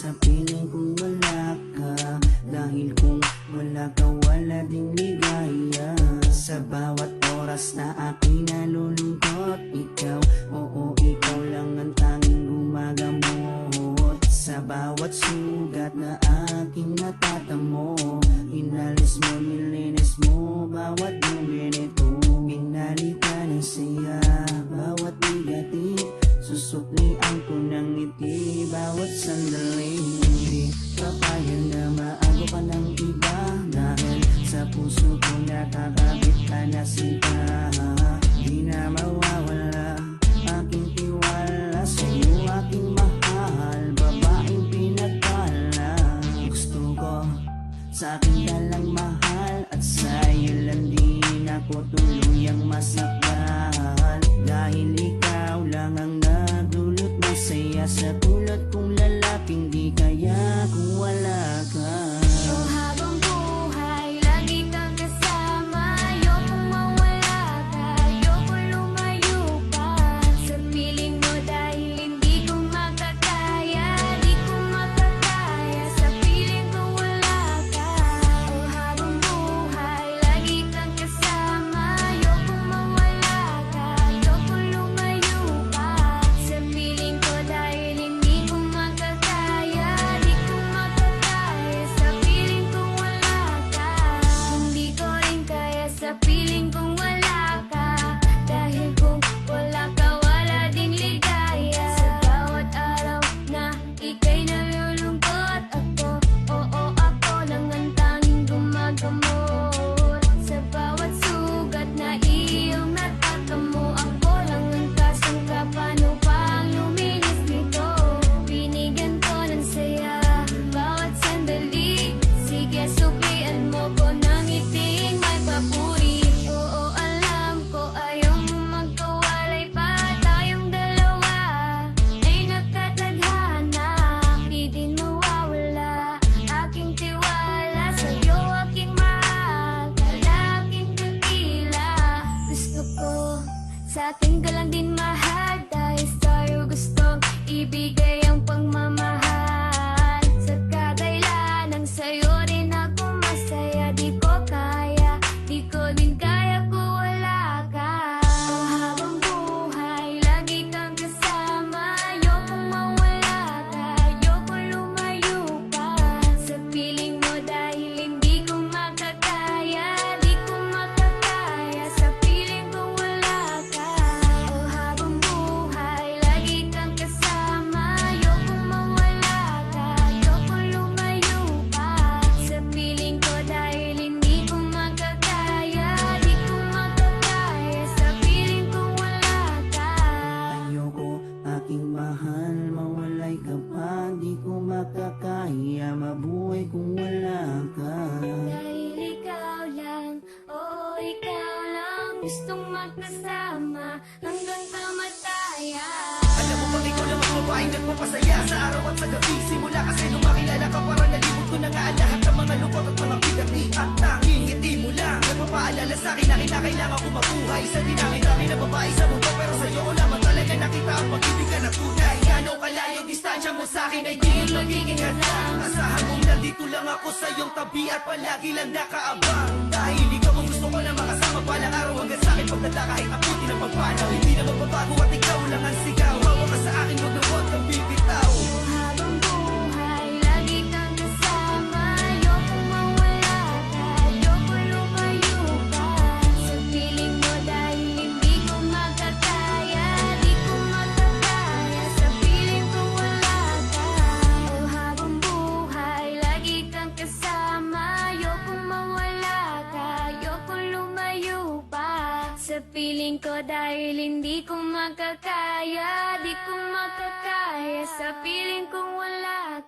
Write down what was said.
sa piling kung wala ka. Dahil kung wala ka, wala ding ligaya. Sa bawat oras na aking nalulungkot, ikaw, oo, ikaw lang ang tanging gumagamot. Sa bawat sugat na aking natatamo, inalis mo, nilinis mo bawat ganito. Pinalita ng saya, bawat negative, susuklian ko ng ngiti bawat sandali. Hindi papayag na maago pa ng iba, dahil sa puso ko nakakabit ka na sinta. Di na mawawala aking tiwala sa'yo, aking mahal, babaeng pinagpala. Gusto ko sa akin ka lang mahal, at sa'yo lang din ako tuluyang masakal. Dahil ikaw lang ang nagdulot ng saya sa tulad kong lalaping di kaya kung wala ka. Oh, habang buhay, lagi kang kasama. Ayokong mawala ka, ayokong lumayo pa sa piling mo, dahil hindi ko makakaya, di ko makakaya sa piling ko wala ka. Oh, habang buhay, lagi kang kasama. Ayokong mawala ka, ayokong lumayo pa sa piling ko, dahil hindi ko makakaya, di ko makakaya sa piling kong wala ka. Hindi ko rin kaya sa piling kong wala ka, dahil kung wala ka, wala ding ligaya. Sa bawat araw na ika'y nalulungkot, ako, oo, ako lang ang tanging gumagamot. Sa bawat sugat na iyong natatamo, ako lang ang kasangka. Paano pang luminis nito? Binigyan ko ng saya bawat sandali. Sige, suklian mo ko ng ngiting may papuri. Oo, alam ko ayaw mo magkawalay pa, tayong dalawa ay nagkatadhana. Di din mawawala aking tiwala sa'yo, aking mahal, lalaking dakila. Gusto ko sa akin ka lang din mahal, dahil sa'yo gustong ibigay ang pagmamahal. Sa kadahilanan sa'yo rin ako masaya, di ko kaya, di ko din kaya kung wala ka. Oh, habang buhay, lagi kang kasama. Ayokong mawala ka, ayokong lumayo pa sa piling mo, dahil hindi ko makakaya, di ko makakaya sa piling kong wala ka. Oh, habang buhay, lagi kang kasama. Ayokong mawala ka, ayokong lumayo pa sa piling ko, dahil hindi ko makakaya, di ko makakaya sa piling kong wala ka. Ayoko, aking mahal, mawalay ka pa, di ko makakaya mabuhay kung wala ka. Dahil ikaw lang, oo, ikaw lang gustong magkasama hanggang kamatayan. Alam mo bang ikaw naman babaeng nagpapasaya sa araw at sa gabi? Simula kasi nung makilala ka, parang nalibot ko na nga ang lahat ng mga lungkot at mga pinagdi. At tanging ngiti mo lang nagpapaalala sa'kin na kinakailangan ko mabuhay sa dinami-dami na babae sa mundo. Pero sa'yo ko naman talaga nakita ang pag-ibig ka na tunay. Gano'ng kalayo distansya mo sa'kin ay di yun magiging hadlang. Asahan mong nandito lang ako sa iyong tabi at palagi lang nakaabang. Dahil ikaw ang gusto ko na makasama palang araw hanggang sa'kin pagdala kahit abutin ang pagpanaw. Hindi na magbabago at ikaw lang ang sigaw. Hawa ka sa akin, huwag na huwag kang bibitaw. Habang buhay, lagi kang kasama. Ayokong mawala ka, ayokong lumayo pa sa piling mo, dahil hindi ko makakaya, di ko makakaya sa piling kong wala ka. Oh, habang buhay, lagi kang kasama. Ayokong mawala ka, ayokong lumayo pa sa piling ko, dahil hindi ko makakaya, di ko makakaya sa piling kong wala